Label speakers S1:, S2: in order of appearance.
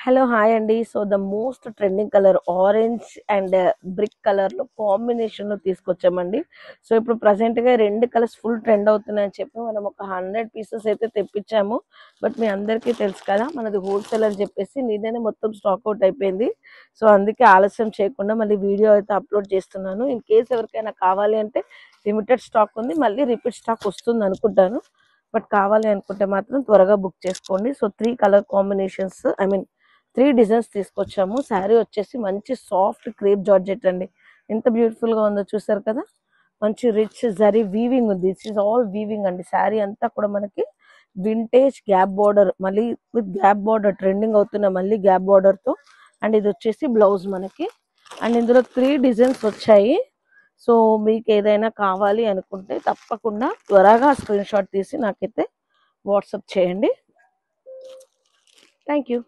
S1: Hello hi అండి. So the most trending colour orange and brick కలర్లో కాంబినేషన్లో తీసుకొచ్చామండి. So ఇప్పుడు ప్రజెంట్గా రెండు కలర్స్ ఫుల్ ట్రెండ్ అవుతున్నాయని చెప్పి మనం ఒక 100 పీసెస్ అయితే తెప్పించాము. బట్ మీ అందరికీ తెలుసు కదా, మనది హోల్సేల్ అని చెప్పేసి నిన్ననే మొత్తం స్టాక్ అవుట్ అయిపోయింది. సో అందుకే ఆలస్యం చేయకుండా మళ్ళీ వీడియో అయితే అప్లోడ్ చేస్తున్నాను. ఇన్ కేస్ ఎవరికైనా కావాలి అంటే లిమిటెడ్ స్టాక్ ఉంది, మళ్ళీ రిపీట్ స్టాక్ వస్తుంది అనుకుంటాను. బట్ కావాలి అనుకుంటే మాత్రం త్వరగా బుక్ చేసుకోండి. So 3 colour combinations, I mean 3 designs తీసుకొచ్చాము. శారీ వచ్చేసి మంచి సాఫ్ట్ క్రేప్ జార్జెట్ అండి. ఎంత బ్యూటిఫుల్గా ఉందో చూసారు కదా. మంచి రిచ్ జరీ వీవింగ్ ఉంది. దిస్ ఈజ్ ఆల్ వీవింగ్ అండి. శారీ అంతా కూడా మనకి వింటేజ్ గ్యాప్ బార్డర్, మళ్ళీ విత్ గ్యాప్ బార్డర్ ట్రెండింగ్ అవుతున్న మళ్ళీ గ్యాప్ బార్డర్తో. అండ్ ఇది వచ్చేసి బ్లౌజ్ మనకి. అండ్ ఇందులో 3 డిజైన్స్ వచ్చాయి. సో మీకు ఏదైనా కావాలి అనుకుంటే తప్పకుండా త్వరగా స్క్రీన్ షాట్ తీసి నాకైతే వాట్సాప్ చేయండి. Thank you.